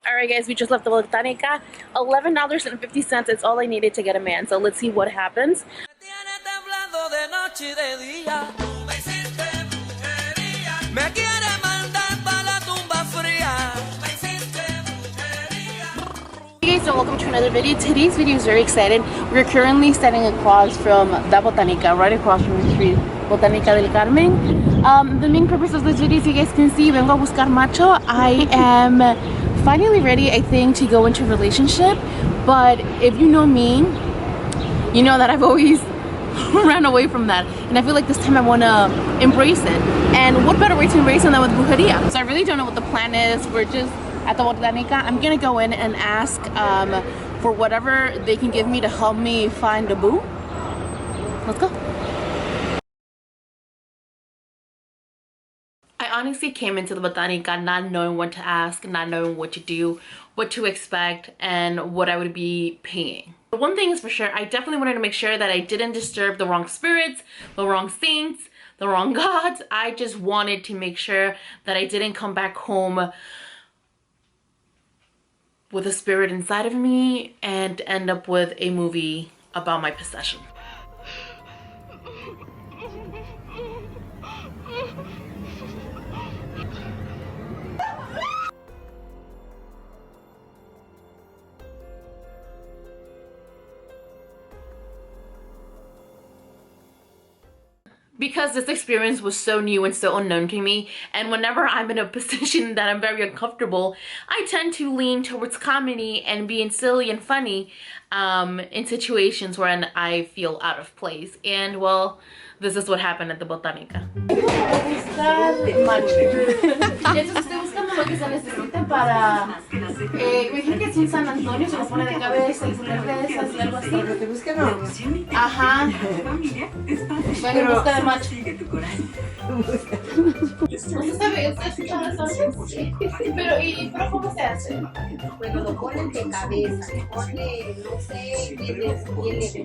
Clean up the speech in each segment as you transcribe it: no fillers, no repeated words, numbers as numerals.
Alright guys, we just left the Botanica. $11.50 is all I needed to get a man. So let's see what happens. Hey guys, so welcome to another video. Today's video is very exciting. We're currently standing across from the Botanica, right across from the street, Botanica del Carmen. The main purpose of this video, as you guys can see, vengo a buscar macho. I am finally ready, I think, to go into a relationship. But if you know me, you know that I've always ran away from that, and I feel like this time I want to embrace it. And what better way to embrace it than with brujeria? So I really don't know what the plan is. We're just at the Botanica. I'm gonna go in and ask for whatever they can give me to help me find a boo. Let's go. I honestly came into the Botanica not knowing what to ask, not knowing what to do, what to expect, and what I would be paying. But one thing is for sure, I definitely wanted to make sure that I didn't disturb the wrong spirits, the wrong saints, the wrong gods. I just wanted to make sure that I didn't come back home with a spirit inside of me and end up with a movie about my possession. Because this experience was so new and so unknown to me, and whenever I'm in a position that I'm very uncomfortable, I tend to lean towards comedy and being silly and funny in situations when I feel out of place. And well, this is what happened at the Botanica. Lo que se necesita para dicen que es un San Antonio, se lo pone de cabeza y poner redesas y algo así. Pero te buscan no. Ajá. Bueno, en busca de macho. ¿Usted sabe? ¿Usted ha escuchado eso? Sí. Pero ¿cómo se hace? Bueno, lo ponen de cabeza, le pone, no sé, quién le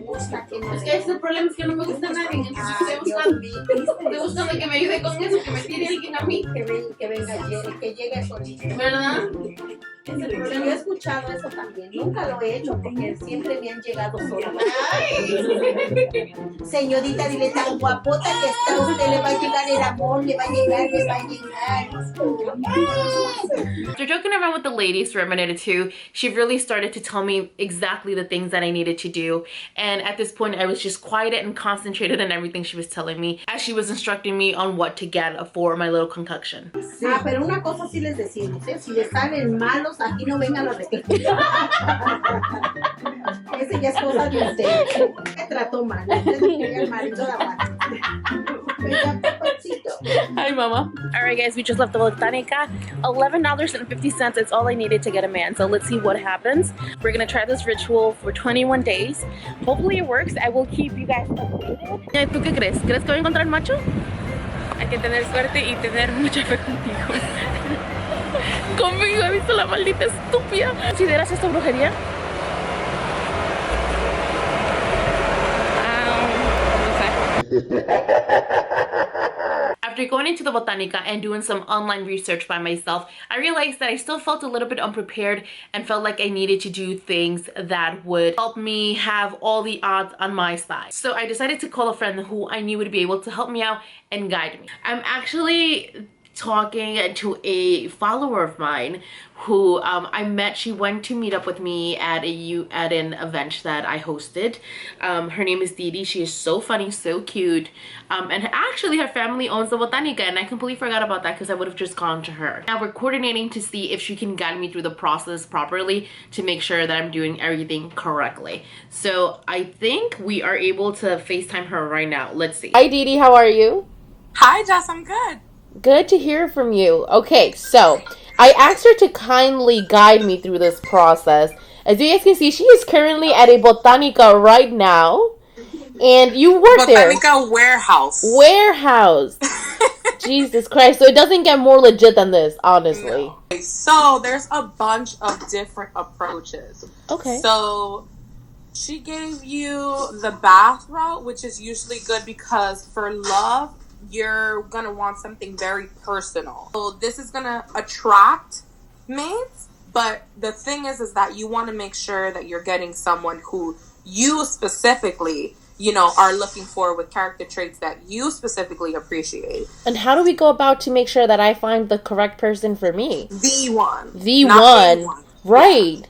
gusta, quién no. Es que ese problema es que no me gusta a nadie, entonces estoy buscando que me ayude con eso, que me tire alguien a mí. Que venga, que llegue solito. ¿Verdad? Yo he escuchado eso también. Nunca lo he hecho porque siempre me han llegado solos. Señorita, dile tan guapota que está usted, le va a llegar el amor, le va a llegar. After joking around with the ladies for a minute or two, she really started to tell me exactly the things that I needed to do. And at this point, I was just quiet and concentrated on everything she was telling me as she was instructing me on what to get for my little concoction. Ah, pero una cosa sí les decimos, si les salen malos, aquí no vengan a repetir. Ese ya es cosa de usted. Me trató mal. El marido la mata. Hi, Mama. Alright, guys, we just left the Botanica. $11.50 is all I needed to get a man. So let's see what happens. We're gonna try this ritual for 21 days. Hopefully it works. I will keep you guys updated. ¿Tú qué crees? ¿Crees que voy a encontrar macho? Hay que tener suerte y tener mucha fe contigo. Conmigo he visto la maldita estúpida. ¿Consideras esto brujería? After going into the Botanica and doing some online research by myself, I realized that I still felt a little bit unprepared and felt like I needed to do things that would help me have all the odds on my side. So I decided to call a friend who I knew would be able to help me out and guide me. I'm actually talking to a follower of mine who I met. She went to meet up with me at an event that I hosted. Her name is Didi. She is so funny, so cute, and actually her family owns the Botanica, and I completely forgot about that because I would have just gone to her. Now we're coordinating to see if she can guide me through the process properly to make sure that I'm doing everything correctly. So I think we are able to FaceTime her right now. Let's see. Hi Didi, how are you? Hi Jess, I'm good. Good to hear from you. Okay, so I asked her to kindly guide me through this process. As you guys can see, she is currently at a Botanica right now. And you work there. Botanica warehouse. Warehouse. Jesus Christ. So it doesn't get more legit than this, honestly. No. So there's a bunch of different approaches. Okay. So she gave you the bath route, which is usually good because for love, you're gonna want something very personal. So this is gonna attract mates, But the thing is that you want to make sure that you're getting someone who you specifically, you know, are looking for with character traits that you specifically appreciate. And how do we go about to make sure that I find the correct person for me? The one. The not one. Right. Yeah.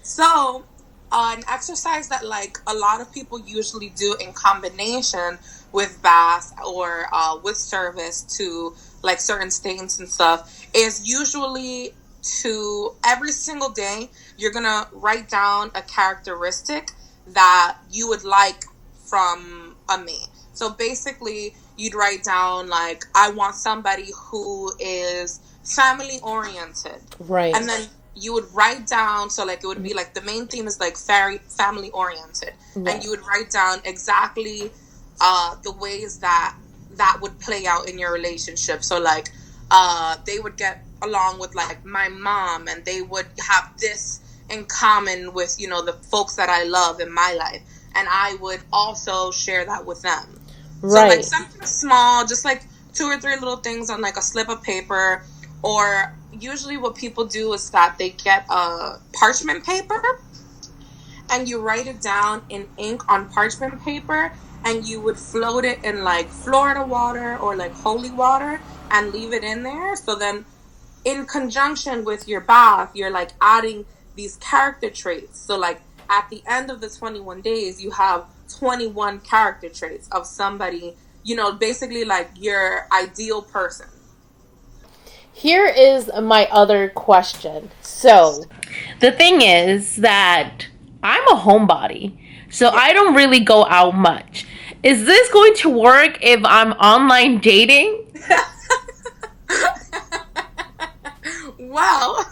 So, an exercise that like a lot of people usually do in combination with bath or with service to like certain stains and stuff is usually to every single day you're gonna write down a characteristic that you would like from a mate. So basically you'd write down like, I want somebody who is family oriented. Right. And then you would write down, so like it would be like the main theme is like very family oriented. Yeah. And you would write down exactly the ways that would play out in your relationship. So like they would get along with like my mom, and they would have this in common with, you know, the folks that I love in my life, and I would also share that with them. Right. So like something small, just like 2 or 3 little things on like a slip of paper, or usually what people do is that they get a parchment paper and you write it down in ink on parchment paper, and you would float it in like Florida water or like holy water and leave it in there. So then in conjunction with your bath, you're like adding these character traits. So like at the end of the 21 days, you have 21 character traits of somebody, you know, basically like your ideal person. Here is my other question. So the thing is that I'm a homebody, so I don't really go out much. Is this going to work if I'm online dating? Well,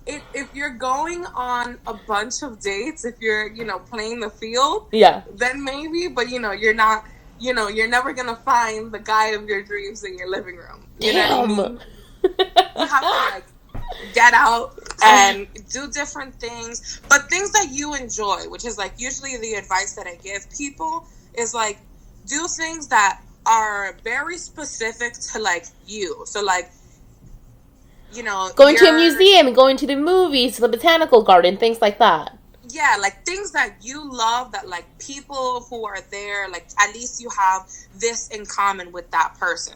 if you're going on a bunch of dates, if you're, you know, playing the field, yeah, then maybe, but you know, you're not, you know, you're never gonna find the guy of your dreams in your living room. You know what I mean? You have to like get out and do different things, but things that you enjoy, which is like usually the advice that I give people is like, do things that are very specific to like you. So like, you know, going to a museum, going to the movies, the botanical garden, things like that. Yeah, like things that you love, that like people who are there, like at least you have this in common with that person.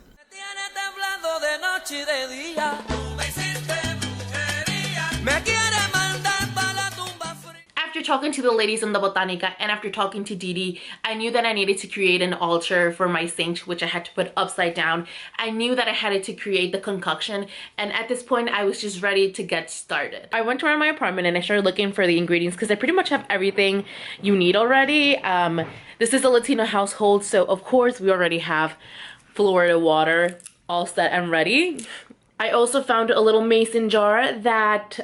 After talking to the ladies in the Botanica and after talking to Didi, I knew that I needed to create an altar for my saint, which I had to put upside down. I knew that I had to create the concoction, and at this point I was just ready to get started. I went around my apartment and I started looking for the ingredients because I pretty much have everything you need already. This is a Latino household, so of course we already have Florida water all set and ready. I also found a little mason jar that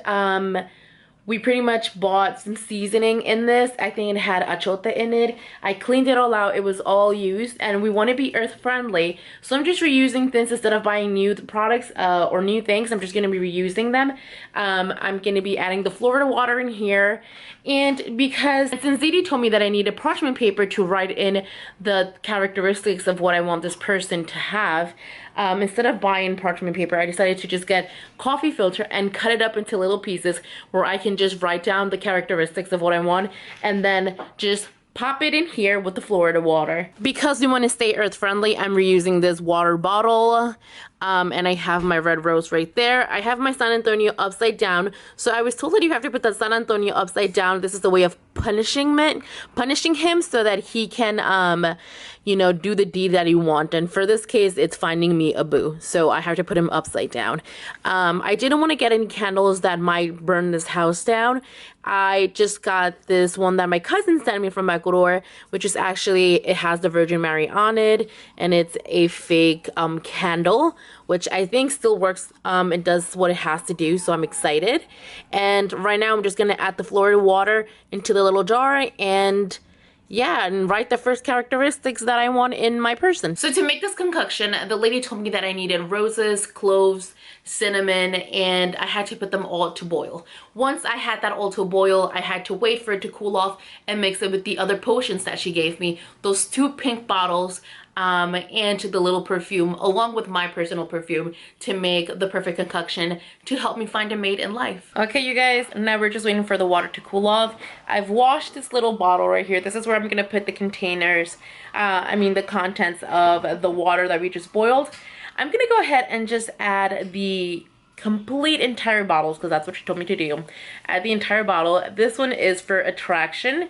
we pretty much bought some seasoning in this. I think it had achote in it. I cleaned it all out. It was all used, and we want to be earth friendly. So I'm just reusing things instead of buying new products or new things. I'm just going to be reusing them. I'm going to be adding the Florida water in here. And because since Didi told me that I needed parchment paper to write in the characteristics of what I want this person to have, instead of buying parchment paper, I decided to just get coffee filter and cut it up into little pieces where I can just write down the characteristics of what I want and then just pop it in here with the Florida water. Because we want to stay earth friendly, I'm reusing this water bottle. And I have my red rose right there. I have my San Antonio upside down. So I was told that you have to put the San Antonio upside down. This is a way of punishing him so that he can, you know, do the deed that he wants. And for this case, it's finding me a boo. So I have to put him upside down. I didn't want to get any candles that might burn this house down. I just got this one that my cousin sent me from Ecuador, which is actually, it has the Virgin Mary on it, and it's a fake candle, which I think still works. It does what it has to do, so I'm excited. And right now I'm just going to add the Florida water into the little jar and yeah, and write the first characteristics that I want in my person. So to make this concoction, the lady told me that I needed roses, cloves, cinnamon, and I had to put them all to boil. Once I had that all to boil, I had to wait for it to cool off and mix it with the other potions that she gave me, those 2 pink bottles, and the little perfume, along with my personal perfume, to make the perfect concoction to help me find a mate in life. Okay, you guys, now we're just waiting for the water to cool off. I've washed this little bottle right here. This is where I'm gonna put the containers, the contents of the water that we just boiled. I'm gonna go ahead and just add the complete entire bottles, because that's what she told me to do. Add the entire bottle. This one is for attraction,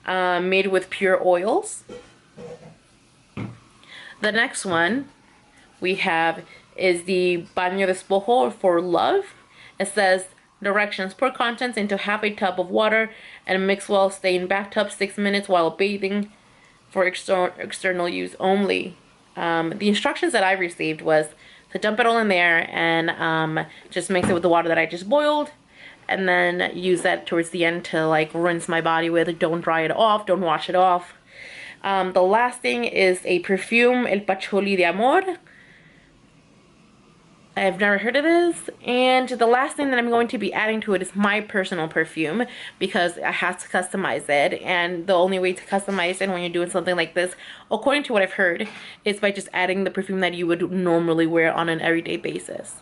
made with pure oils. The next one we have is the Baño de Espejo for love. It says directions: pour contents into half a tub of water and mix well. Stay in bathtub 6 minutes while bathing for external use only. The instructions that I received was to dump it all in there and just mix it with the water that I just boiled, and then use that towards the end to like rinse my body with. Don't dry it off, don't wash it off. The last thing is a perfume, El Patchouli de Amor. I've never heard of this. And the last thing that I'm going to be adding to it is my personal perfume, because I have to customize it. And the only way to customize it when you're doing something like this, according to what I've heard, is by just adding the perfume that you would normally wear on an everyday basis.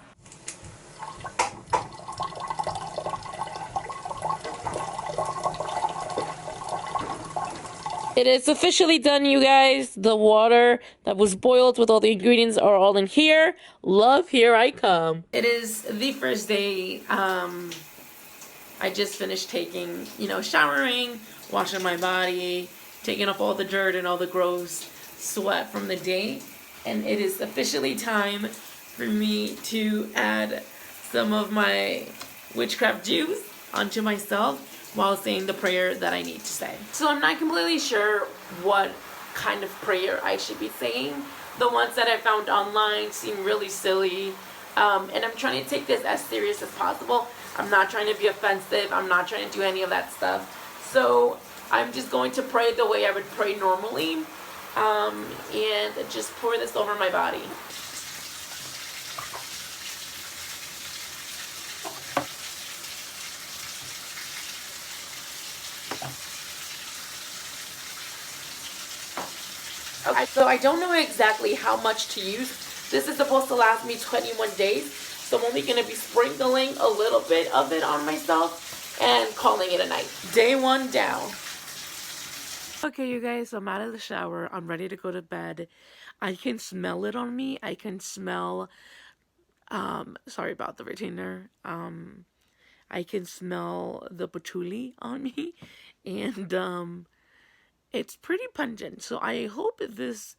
It is officially done, you guys. The water that was boiled with all the ingredients are all in here. Love, here I come. It is the first day. I just finished taking, showering, washing my body, taking off all the dirt and all the gross sweat from the day. And it is officially time for me to add some of my witchcraft juice onto myself while saying the prayer that I need to say. So I'm not completely sure what kind of prayer I should be saying. The ones that I found online seem really silly, and I'm trying to take this as serious as possible. I'm not trying to be offensive. I'm not trying to do any of that stuff. So I'm just going to pray the way I would pray normally, and just pour this over my body. Okay, so I don't know exactly how much to use. This is supposed to last me 21 days, so I'm only going to be sprinkling a little bit of it on myself and calling it a night. Day 1 down. Okay, you guys, I'm out of the shower. I'm ready to go to bed. I can smell it on me. I can smell, sorry about the retainer. I can smell the patchouli on me, and it's pretty pungent, so I hope this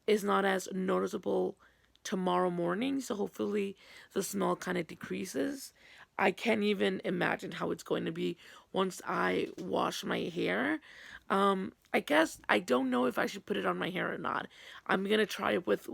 is not as noticeable tomorrow morning, so hopefully the smell kind of decreases. I can't even imagine how it's going to be once I wash my hair. I guess I don't know if I should put it on my hair or not. I'm gonna try it with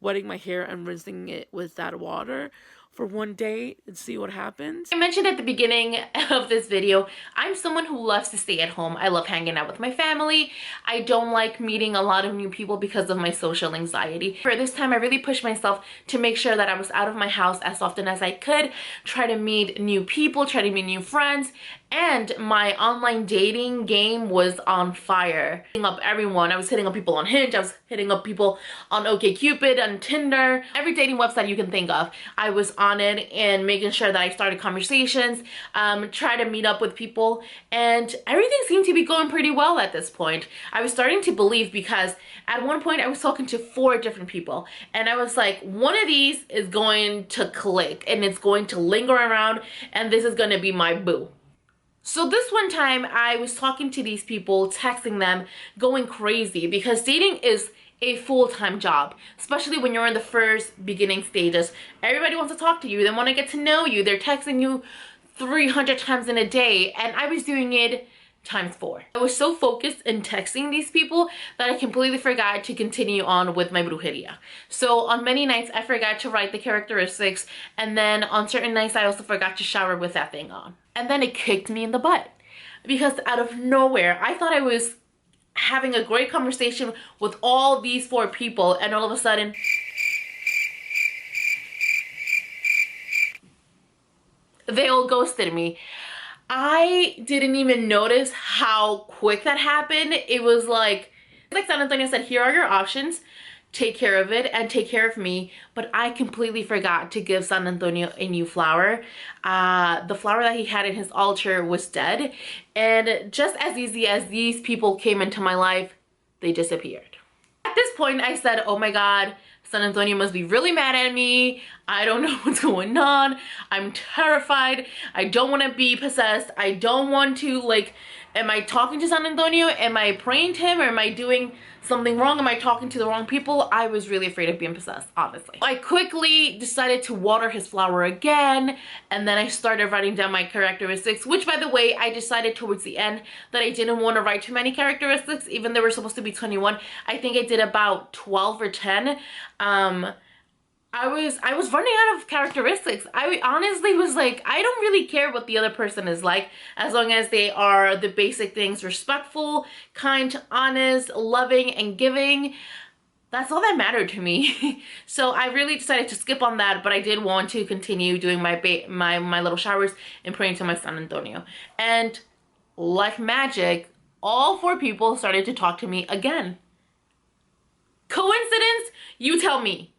wetting my hair and rinsing it with that water for 1 day and see what happens. I mentioned at the beginning of this video, I'm someone who loves to stay at home. I love hanging out with my family. I don't like meeting a lot of new people because of my social anxiety. For this time, I really pushed myself to make sure that I was out of my house as often as I could, try to meet new people, try to meet new friends, and my online dating game was on fire. Hitting up everyone. I was hitting up people on Hinge. I was hitting up people on OkCupid, on Tinder, every dating website you can think of. I was on it and making sure that I started conversations, try to meet up with people, and everything seemed to be going pretty well at this point. I was starting to believe, because at one point I was talking to 4 different people, and I was like, one of these is going to click and it's going to linger around, and this is going to be my boo. So this one time I was talking to these people, texting them, going crazy, because dating is a full-time job, especially when you're in the first beginning stages. Everybody wants to talk to you. They want to get to know you. They're texting you 300 times in a day, and I was doing it times 4. I was so focused in texting these people that I completely forgot to continue on with my brujeria. So on many nights I forgot to write the characteristics, and then on certain nights I also forgot to shower with that thing on. And then it kicked me in the butt, because out of nowhere I thought I was having a great conversation with all these 4 people, and all of a sudden they all ghosted me. I didn't even notice how quick that happened. It was like San Antonio said, here are your options. Take care of it and take care of me. But I completely forgot to give San Antonio a new flower. The flower that he had in his altar was dead. And just as easy as these people came into my life, they disappeared. At this point, I said, oh my God, San Antonio must be really mad at me. I don't know what's going on. I'm terrified. I don't want to be possessed. I don't want to, like, am I talking to San Antonio? Am I praying to him? Or am I doing something wrong? Am I talking to the wrong people? I was really afraid of being possessed, honestly. I quickly decided to water his flower again, and then I started writing down my characteristics, which, by the way, I decided towards the end that I didn't want to write too many characteristics, even though we're supposed to be 21. I think I did about 12 or 10. I was running out of characteristics. I honestly was like, I don't really care what the other person is like, as long as they are the basic things: respectful, kind, honest, loving, and giving. That's all that mattered to me. So I really decided to skip on that, but I did want to continue doing my little showers and praying to my San Antonio. And like magic, all 4 people started to talk to me again. Coincidence? You tell me.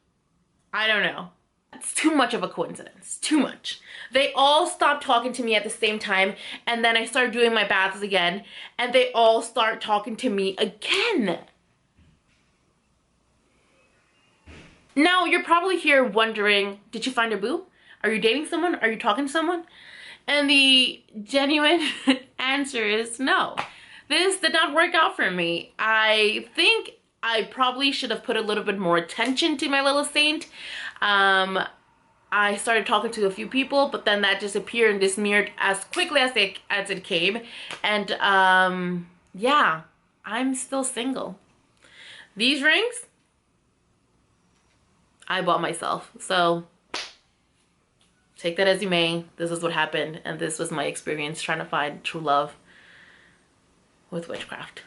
I don't know. It's too much of a coincidence. Too much. They all stopped talking to me at the same time, and then I started doing my baths again, and they all start talking to me again. Now, you're probably here wondering, did you find a boo? Are you dating someone? Are you talking to someone? And the genuine answer is no. This did not work out for me. I think I probably should have put a little bit more attention to my little saint. I started talking to a few people, but then that disappeared and disappeared as quickly as it came. And yeah, I'm still single. These rings, I bought myself. So take that as you may. This is what happened, and this was my experience trying to find true love with witchcraft.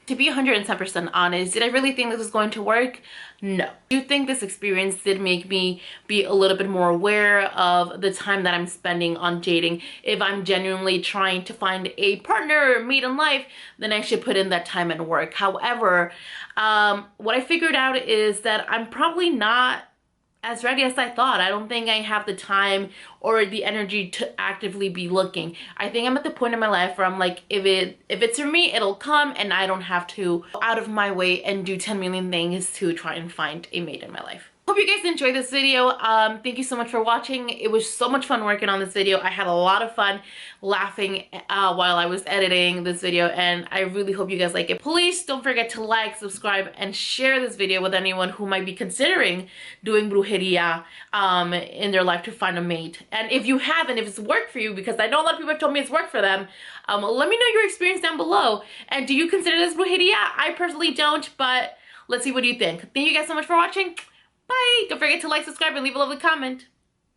To be 110% honest, did I really think this was going to work? No. I do think this experience did make me be a little bit more aware of the time that I'm spending on dating. If I'm genuinely trying to find a partner or mate in life, then I should put in that time and work. However, what I figured out is that I'm probably not as ready as I thought. I don't think I have the time or the energy to actively be looking. I think I'm at the point in my life where I'm like, if it's for me, it'll come, and I don't have to go out of my way and do 10 million things to try and find a mate in my life. Hope you guys enjoyed this video. Thank you so much for watching. It was so much fun working on this video. I had a lot of fun laughing while I was editing this video, and I really hope you guys like it. Please don't forget to like, subscribe, and share this video with anyone who might be considering doing brujeria in their life to find a mate. And if you haven't, if it's worked for you, because I know a lot of people have told me it's worked for them, let me know your experience down below. And do you consider this brujeria? I personally don't, but let's see what you think. Thank you guys so much for watching. Bye! Don't forget to like, subscribe, and leave a lovely comment.